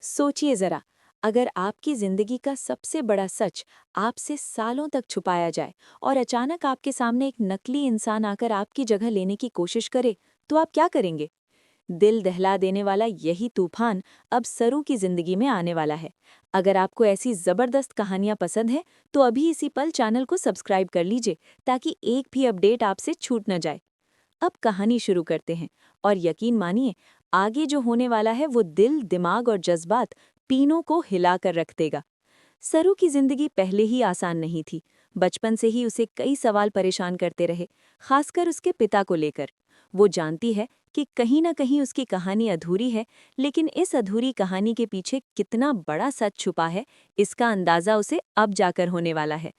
सोचिए जरा, अगर आपकी जिंदगी का सबसे बड़ा सच आपसे सालों तक छुपाया जाए और अचानक आपके सामने एक नकली इंसान आकर आपकी जगह लेने की कोशिश करे, तो आप क्या करेंगे? दिल दहला देने वाला यही तूफान अब सरू की जिंदगी में आने वाला है। अगर आपको ऐसी जबरदस्त कहानियां पसंद हैं, तो अभी इसी पल चैनल को सब्सक्राइब कर लीजिए ताकि एक भी अपडेट आपसे छूट न जाए। अब कहानी शुरू करते हैं और यकीन मानिए, आगे जो होने वाला है वो दिल, दिमाग और जज्बात तीनों को हिला कर रख देगा। सरू की जिंदगी पहले ही आसान नहीं थी। बचपन से ही उसे कई सवाल परेशान करते रहे, खासकर उसके पिता को लेकर। वो जानती है कि कहीं ना कहीं उसकी कहानी अधूरी है, लेकिन इस अधूरी कहानी के पीछे कितना बड़ा सच छुपा है, इसका अंदाजा उसे अब जाकर होने वाला है।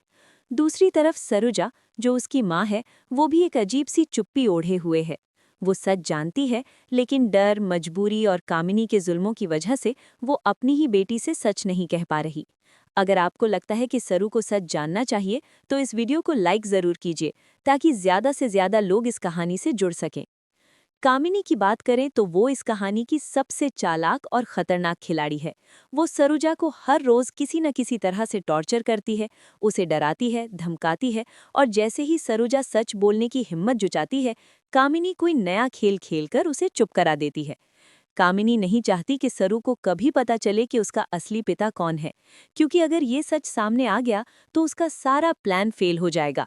दूसरी तरफ सरुजा, जो उसकी माँ है, वो भी एक अजीब सी चुप्पी ओढ़े हुए है। वो सच जानती है, लेकिन डर, मजबूरी और कामिनी के जुल्मों की वजह से वो अपनी ही बेटी से सच नहीं कह पा रही। अगर आपको लगता है कि सरू को सच जानना चाहिए, तो इस वीडियो को लाइक ज़रूर कीजिए ताकि ज़्यादा से ज़्यादा लोग इस कहानी से जुड़ सकें। कामिनी की बात करें तो वो इस कहानी की सबसे चालाक और खतरनाक खिलाड़ी है। वो सरुजा को हर रोज किसी न किसी तरह से टॉर्चर करती है, उसे डराती है, धमकाती है, और जैसे ही सरुजा सच बोलने की हिम्मत जुटाती है, कामिनी कोई नया खेल खेलकर उसे चुप करा देती है। कामिनी नहीं चाहती कि सरू को कभी पता चले कि उसका असली पिता कौन है, क्योंकि अगर ये सच सामने आ गया तो उसका सारा प्लान फेल हो जाएगा।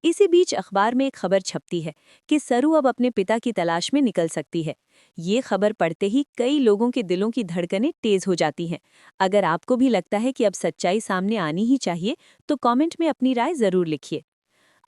इसी बीच अखबार में एक खबर छपती है कि सरू अब अपने पिता की तलाश में निकल सकती है। ये खबर पढ़ते ही कई लोगों के दिलों की धड़कनें तेज हो जाती हैं। अगर आपको भी लगता है कि अब सच्चाई सामने आनी ही चाहिए, तो कमेंट में अपनी राय जरूर लिखिए।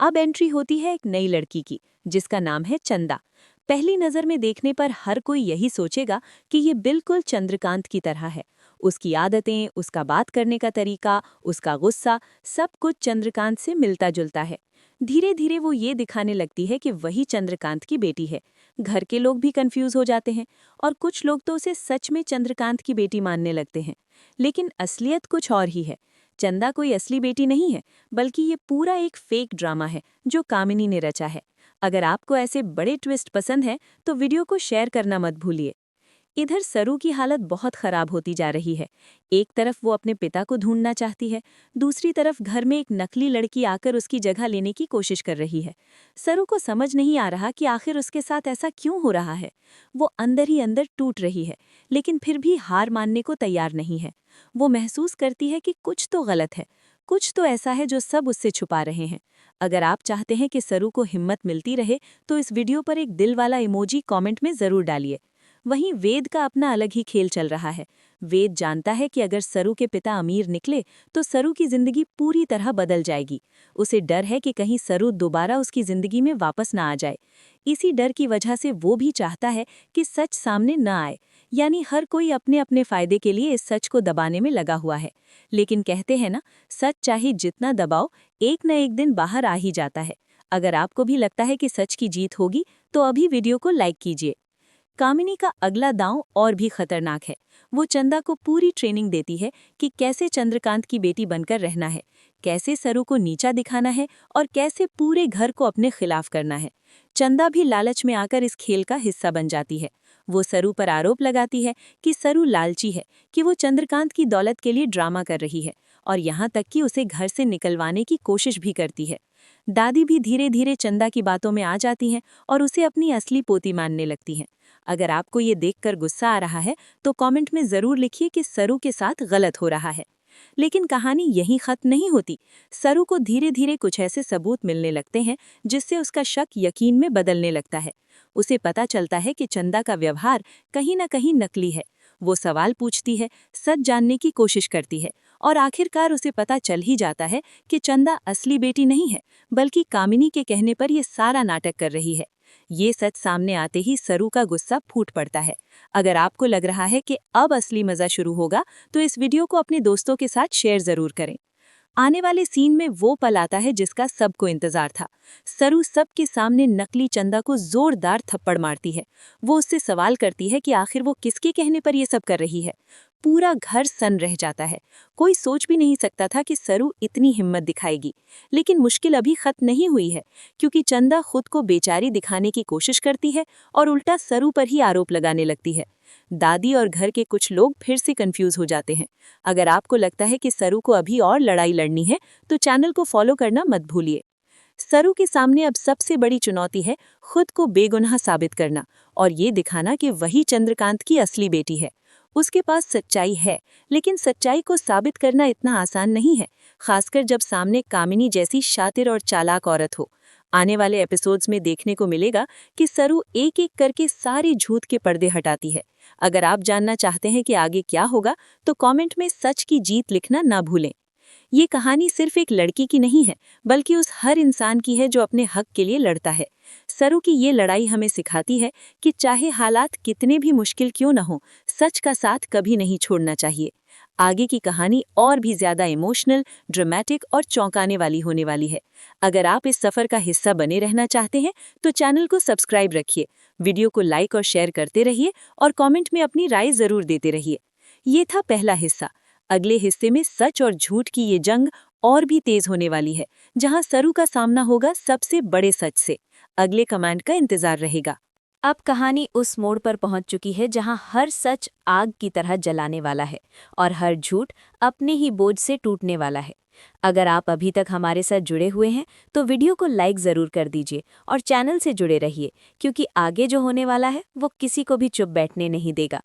अब एंट्री होती है एक नई लड़की की, जिसका नाम है चंदा। पहली नज़र में देखने पर हर कोई यही सोचेगा कि ये बिल्कुल चंद्रकांत की तरह है। उसकी आदतें, उसका बात करने का तरीका, उसका गुस्सा, सब कुछ चंद्रकांत से मिलता जुलता है। धीरे धीरे वो ये दिखाने लगती है कि वही चंद्रकांत की बेटी है। घर के लोग भी कंफ्यूज हो जाते हैं, और कुछ लोग तो उसे सच में चंद्रकांत की बेटी मानने लगते हैं। लेकिन असलियत कुछ और ही है। चंदा कोई असली बेटी नहीं है, बल्कि ये पूरा एक फेक ड्रामा है जो कामिनी ने रचा है। अगर आपको ऐसे बड़े ट्विस्ट पसंद हैं, तो वीडियो को शेयर करना मत भूलिए। इधर सरू की हालत बहुत खराब होती जा रही है। एक तरफ वो अपने पिता को ढूंढना चाहती है, दूसरी तरफ घर में एक नकली लड़की आकर उसकी जगह लेने की कोशिश कर रही है। सरू को समझ नहीं आ रहा कि आखिर उसके साथ ऐसा क्यों हो रहा है। वो अंदर ही अंदर टूट रही है, लेकिन फिर भी हार मानने को तैयार नहीं है। वो महसूस करती है कि कुछ तो गलत है, कुछ तो ऐसा है जो सब उससे छुपा रहे हैं। अगर आप चाहते हैं कि सरू को हिम्मत मिलती रहे, तो इस वीडियो पर एक दिल वाला इमोजी कमेंट में जरूर डालिए। वहीं वेद का अपना अलग ही खेल चल रहा है। वेद जानता है कि अगर सरू के पिता अमीर निकले तो सरू की जिंदगी पूरी तरह बदल जाएगी। उसे डर है कि कहीं सरू दोबारा उसकी जिंदगी में वापस ना आ जाए। इसी डर की वजह से वो भी चाहता है कि सच सामने न आए। यानी हर कोई अपने अपने फायदे के लिए इस सच को दबाने में लगा हुआ है। लेकिन कहते हैं ना, सच चाहे जितना दबाओ, एक न एक दिन बाहर आ ही जाता है। अगर आपको भी लगता है कि सच की जीत होगी, तो अभी वीडियो को लाइक कीजिए। कामिनी का अगला दांव और भी खतरनाक है। वो चंदा को पूरी ट्रेनिंग देती है कि कैसे चंद्रकांत की बेटी बनकर रहना है, कैसे सरू को नीचा दिखाना है, और कैसे पूरे घर को अपने खिलाफ करना है। चंदा भी लालच में आकर इस खेल का हिस्सा बन जाती है। वो सरू पर आरोप लगाती है कि सरू लालची है, कि वो चंद्रकांत की दौलत के लिए ड्रामा कर रही है, और यहाँ तक कि उसे घर से निकलवाने की कोशिश भी करती है। दादी भी धीरे धीरे चंदा की बातों में आ जाती हैं और उसे अपनी असली पोती मानने लगती हैं। अगर आपको ये देखकर गुस्सा आ रहा है, तो कमेंट में जरूर लिखिए कि सरू के साथ गलत हो रहा है। लेकिन कहानी यहीं खत्म नहीं होती। सरू को धीरे धीरे कुछ ऐसे सबूत मिलने लगते हैं जिससे उसका शक यकीन में बदलने लगता है। उसे पता चलता है कि चंदा का व्यवहार कहीं न कहीं नकली है। वो सवाल पूछती है, सच जानने की कोशिश करती है, और आखिरकार उसे पता चल ही जाता है कि चंदा असली बेटी नहीं है, बल्कि कामिनी के कहने पर यह सारा नाटक कर रही है। ये सच सामने आते ही सरू का गुस्सा फूट पड़ता है। अगर आपको लग रहा है कि अब असली मजा शुरू होगा, तो इस वीडियो को अपने दोस्तों के साथ शेयर जरूर करें। आने वाले सीन में वो पल आता है जिसका सबको इंतजार था। सरू सबके सामने नकली चंदा को जोरदार थप्पड़ मारती है। वो उससे सवाल करती है कि आखिर वो किसके कहने पर ये सब कर रही है। पूरा घर सन्न रह जाता है। कोई सोच भी नहीं सकता था कि सरू इतनी हिम्मत दिखाएगी। लेकिन मुश्किल अभी खत्म नहीं हुई है, क्योंकि चंदा खुद को बेचारी दिखाने की कोशिश करती है और उल्टा सरू पर ही आरोप लगाने लगती है। दादी और घर के कुछ लोग फिर से कंफ्यूज हो जाते हैं। अगर आपको लगता है कि सरू को अभी और लड़ाई लड़नी है, तो चैनल को फॉलो करना मत भूलिए। सरू के सामने अब सबसे बड़ी चुनौती है खुद को बेगुनाह साबित करना और ये दिखाना कि वही चंद्रकांत की असली बेटी है। उसके पास सच्चाई है, लेकिन सच्चाई को साबित करना इतना आसान नहीं है, खासकर जब सामने कामिनी जैसी शातिर और चालाक औरत हो। आने वाले एपिसोड्स में देखने को मिलेगा कि सरू एक एक करके सारे झूठ के पर्दे हटाती है। अगर आप जानना चाहते हैं कि आगे क्या होगा, तो कमेंट में सच की जीत लिखना ना भूलें। ये कहानी सिर्फ एक लड़की की नहीं है, बल्कि उस हर इंसान की है जो अपने हक के लिए लड़ता है। सरू की ये लड़ाई हमें सिखाती है कि चाहे हालात कितने भी मुश्किल क्यों न हो, सच का साथ कभी नहीं छोड़ना चाहिए। आगे की कहानी और भी ज्यादा इमोशनल, ड्रामेटिक और चौंकाने वाली होने वाली है। अगर आप इस सफर का हिस्सा बने रहना चाहते हैं, तो चैनल को सब्सक्राइब रखिए, वीडियो को लाइक और शेयर करते रहिए और कमेंट में अपनी राय जरूर देते रहिए। ये था पहला हिस्सा। अगले हिस्से में सच और झूठ की ये जंग और भी तेज होने वाली है, जहां सरू का सामना होगा सबसे बड़े सच से। अगले कमेंट का इंतजार रहेगा। अब कहानी उस मोड़ पर पहुंच चुकी है जहां हर सच आग की तरह जलाने वाला है और हर झूठ अपने ही बोझ से टूटने वाला है। अगर आप अभी तक हमारे साथ जुड़े हुए हैं, तो वीडियो को लाइक ज़रूर कर दीजिए और चैनल से जुड़े रहिए, क्योंकि आगे जो होने वाला है वो किसी को भी चुप बैठने नहीं देगा।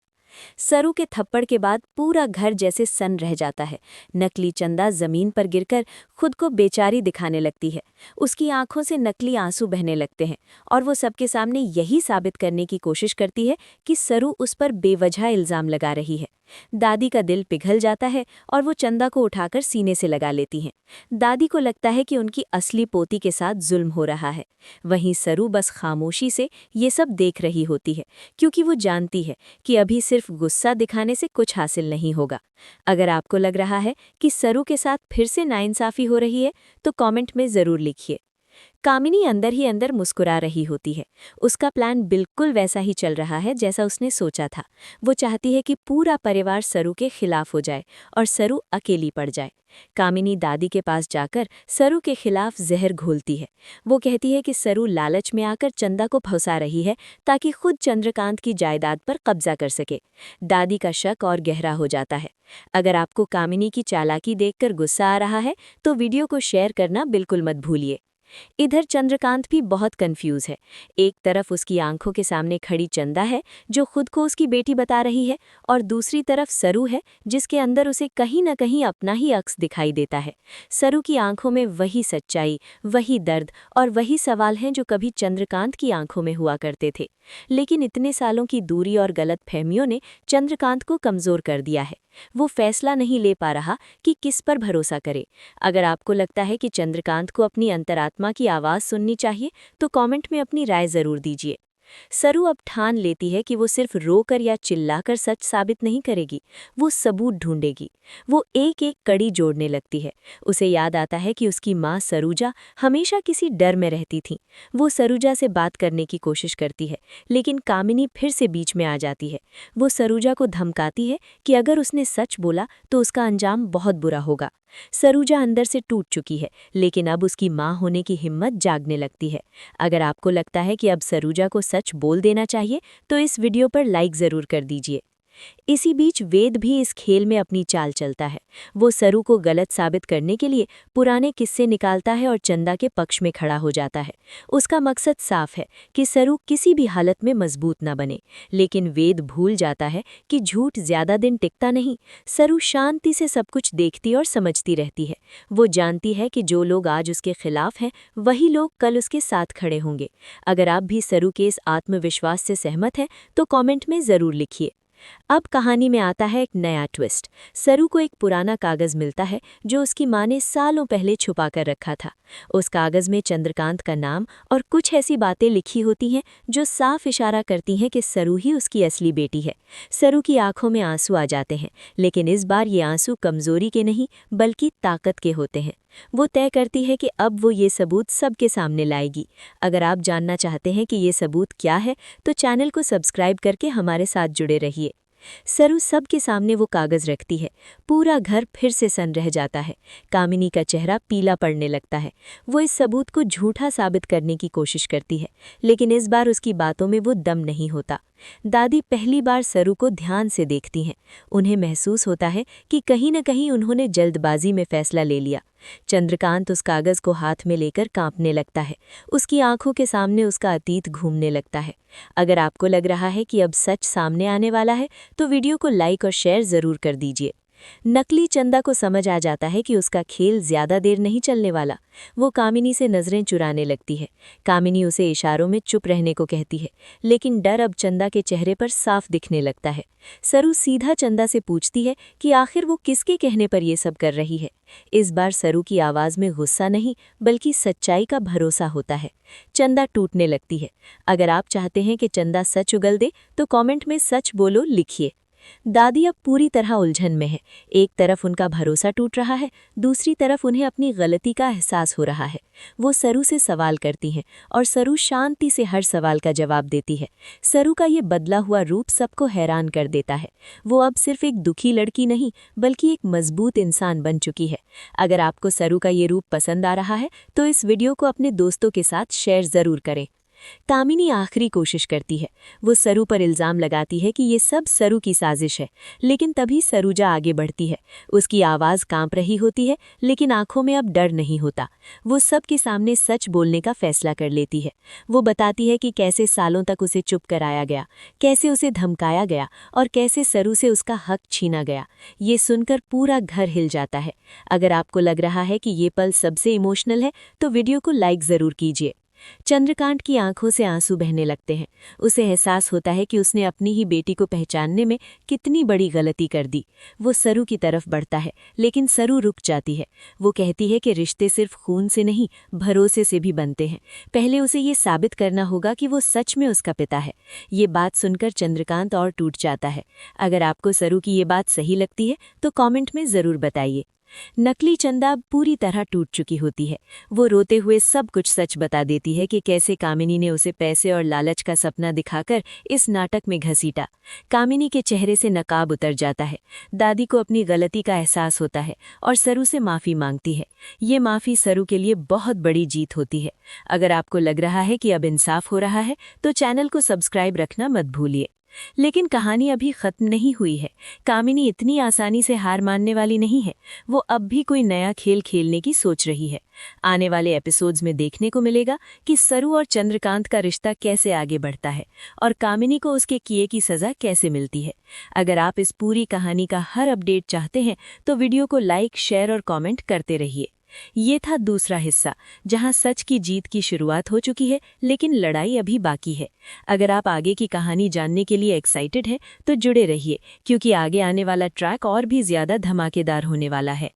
सरू के थप्पड़ के बाद पूरा घर जैसे सन्न रह जाता है। नकली चंदा जमीन पर गिरकर खुद को बेचारी दिखाने लगती है। उसकी आंखों से नकली आंसू बहने लगते हैं और वो सबके सामने यही साबित करने की कोशिश करती है कि सरू उस पर बेवजह इल्जाम लगा रही है। दादी का दिल पिघल जाता है और वो चंदा को उठाकर सीने से लगा लेती हैं। दादी को लगता है कि उनकी असली पोती के साथ जुल्म हो रहा है। वहीं सरू बस खामोशी से ये सब देख रही होती है, क्योंकि वो जानती है कि अभी सिर्फ गुस्सा दिखाने से कुछ हासिल नहीं होगा। अगर आपको लग रहा है कि सरू के साथ फिर से नाइंसाफी हो रही है, तो कमेंट में ज़रूर लिखिए। कामिनी अंदर ही अंदर मुस्कुरा रही होती है। उसका प्लान बिल्कुल वैसा ही चल रहा है जैसा उसने सोचा था। वो चाहती है कि पूरा परिवार सरू के खिलाफ हो जाए और सरू अकेली पड़ जाए। कामिनी दादी के पास जाकर सरू के खिलाफ जहर घोलती है। वो कहती है कि सरू लालच में आकर चंदा को फंसा रही है, ताकि खुद चंद्रकांत की जायदाद पर कब्जा कर सके। दादी का शक और गहरा हो जाता है। अगर आपको कामिनी की चालाकी देखकर गुस्सा आ रहा है, तो वीडियो को शेयर करना बिल्कुल मत भूलिए। इधर चंद्रकांत भी बहुत कंफ्यूज है। एक तरफ उसकी आंखों के सामने खड़ी चंदा है, जो खुद को उसकी बेटी बता रही है, और दूसरी तरफ सरू है, जिसके अंदर उसे कहीं न कहीं अपना ही अक्स दिखाई देता है। सरू की आंखों में वही सच्चाई, वही दर्द और वही सवाल हैं जो कभी चंद्रकांत की आंखों में हुआ करते थे। लेकिन इतने सालों की दूरी और गलतफहमियों ने चंद्रकांत को कमज़ोर कर दिया है। वो फैसला नहीं ले पा रहा कि किस पर भरोसा करे। अगर आपको लगता है कि चंद्रकांत को अपनी अंतरात्मा की आवाज़ सुननी चाहिए, तो कमेंट में अपनी राय ज़रूर दीजिए। सरू अब ठान लेती है कि वो सिर्फ रोकर या चिल्लाकर सच साबित नहीं करेगी, वो सबूत ढूंढेगी। वो एक एक कड़ी जोड़ने लगती है। उसे याद आता है कि उसकी माँ सरूजा हमेशा किसी डर में रहती थी। वो सरूजा से बात करने की कोशिश करती है, लेकिन कामिनी फिर से बीच में आ जाती है। वो सरूजा को धमकाती है कि अगर उसने सच बोला तो उसका अंजाम बहुत बुरा होगा। सरूजा अंदर से टूट चुकी है, लेकिन अब उसकी माँ होने की हिम्मत जागने लगती है। अगर आपको लगता है कि अब सरूजा को सच बोल देना चाहिए, तो इस वीडियो पर लाइक ज़रूर कर दीजिए। इसी बीच वेद भी इस खेल में अपनी चाल चलता है। वो सरू को गलत साबित करने के लिए पुराने किस्से निकालता है और चंदा के पक्ष में खड़ा हो जाता है। उसका मकसद साफ है कि सरू किसी भी हालत में मजबूत न बने। लेकिन वेद भूल जाता है कि झूठ ज्यादा दिन टिकता नहीं। सरू शांति से सब कुछ देखती और समझती रहती है। वो जानती है कि जो लोग आज उसके खिलाफ हैं, वही लोग कल उसके साथ खड़े होंगे। अगर आप भी सरू के इस आत्मविश्वास से सहमत हैं, तो कमेंट में ज़रूर लिखिए। अब कहानी में आता है एक नया ट्विस्ट। सरू को एक पुराना कागज़ मिलता है जो उसकी माँ ने सालों पहले छुपा कर रखा था। उस कागज़ में चंद्रकांत का नाम और कुछ ऐसी बातें लिखी होती हैं जो साफ इशारा करती हैं कि सरू ही उसकी असली बेटी है। सरू की आंखों में आंसू आ जाते हैं, लेकिन इस बार ये आंसू कमज़ोरी के नहीं बल्कि ताकत के होते हैं। वो तय करती है कि अब वो ये सबूत सबके सामने लाएगी। अगर आप जानना चाहते हैं कि ये सबूत क्या है, तो चैनल को सब्सक्राइब करके हमारे साथ जुड़े रहिए। सरू सबके सामने वो कागज रखती है। पूरा घर फिर से सन रह जाता है। कामिनी का चेहरा पीला पड़ने लगता है। वो इस सबूत को झूठा साबित करने की कोशिश करती है, लेकिन इस बार उसकी बातों में वो दम नहीं होता। दादी पहली बार सरू को ध्यान से देखती हैं। उन्हें महसूस होता है कि कहीं न कहीं उन्होंने जल्दबाजी में फैसला ले लिया। चंद्रकांत उस कागज को हाथ में लेकर कांपने लगता है। उसकी आंखों के सामने उसका अतीत घूमने लगता है। अगर आपको लग रहा है कि अब सच सामने आने वाला है, तो वीडियो को लाइक और शेयर ज़रूर कर दीजिए। नकली चंदा को समझ आ जाता है कि उसका खेल ज्यादा देर नहीं चलने वाला। वो कामिनी से नजरें चुराने लगती है। कामिनी उसे इशारों में चुप रहने को कहती है, लेकिन डर अब चंदा के चेहरे पर साफ दिखने लगता है। सरू सीधा चंदा से पूछती है कि आखिर वो किसके कहने पर ये सब कर रही है। इस बार सरू की आवाज में गुस्सा नहीं, बल्कि सच्चाई का भरोसा होता है। चंदा टूटने लगती है। अगर आप चाहते हैं कि चंदा सच उगल दे, तो कमेंट में सच बोलो लिखिए। दादी अब पूरी तरह उलझन में है। एक तरफ उनका भरोसा टूट रहा है, दूसरी तरफ उन्हें अपनी गलती का एहसास हो रहा है। वो सरू से सवाल करती हैं और सरू शांति से हर सवाल का जवाब देती है। सरू का ये बदला हुआ रूप सबको हैरान कर देता है। वो अब सिर्फ एक दुखी लड़की नहीं, बल्कि एक मजबूत इंसान बन चुकी है। अगर आपको सरू का ये रूप पसंद आ रहा है, तो इस वीडियो को अपने दोस्तों के साथ शेयर ज़रूर करें। कामिनी आखिरी कोशिश करती है। वो सरू पर इल्जाम लगाती है कि ये सब सरू की साजिश है, लेकिन तभी सरूजा आगे बढ़ती है। उसकी आवाज़ कांप रही होती है, लेकिन आंखों में अब डर नहीं होता। वो सबके सामने सच बोलने का फैसला कर लेती है। वो बताती है कि कैसे सालों तक उसे चुप कराया गया, कैसे उसे धमकाया गया और कैसे सरू से उसका हक छीना गया। ये सुनकर पूरा घर हिल जाता है। अगर आपको लग रहा है कि ये पल सबसे इमोशनल है, तो वीडियो को लाइक ज़रूर कीजिए। चंद्रकांत की आंखों से आंसू बहने लगते हैं। उसे एहसास होता है कि उसने अपनी ही बेटी को पहचानने में कितनी बड़ी गलती कर दी। वो सरू की तरफ बढ़ता है, लेकिन सरू रुक जाती है। वो कहती है कि रिश्ते सिर्फ खून से नहीं, भरोसे से भी बनते हैं। पहले उसे ये साबित करना होगा कि वो सच में उसका पिता है। ये बात सुनकर चंद्रकांत और टूट जाता है। अगर आपको सरू की ये बात सही लगती है, तो कमेंट में ज़रूर बताइए। नकली चंदा पूरी तरह टूट चुकी होती है। वो रोते हुए सब कुछ सच बता देती है कि कैसे कामिनी ने उसे पैसे और लालच का सपना दिखाकर इस नाटक में घसीटा। कामिनी के चेहरे से नकाब उतर जाता है। दादी को अपनी गलती का एहसास होता है और सरू से माफ़ी मांगती है। ये माफ़ी सरू के लिए बहुत बड़ी जीत होती है। अगर आपको लग रहा है कि अब इंसाफ हो रहा है, तो चैनल को सब्सक्राइब रखना मत भूलिए। लेकिन कहानी अभी खत्म नहीं हुई है। कामिनी इतनी आसानी से हार मानने वाली नहीं है। वो अब भी कोई नया खेल खेलने की सोच रही है। आने वाले एपिसोड्स में देखने को मिलेगा कि सरू और चंद्रकांत का रिश्ता कैसे आगे बढ़ता है और कामिनी को उसके किए की सज़ा कैसे मिलती है। अगर आप इस पूरी कहानी का हर अपडेट चाहते हैं, तो वीडियो को लाइक, शेयर और कॉमेंट करते रहिए। ये था दूसरा हिस्सा, जहां सच की जीत की शुरुआत हो चुकी है, लेकिन लड़ाई अभी बाकी है। अगर आप आगे की कहानी जानने के लिए एक्साइटेड हैं, तो जुड़े रहिए, क्योंकि आगे आने वाला ट्रैक और भी ज्यादा धमाकेदार होने वाला है।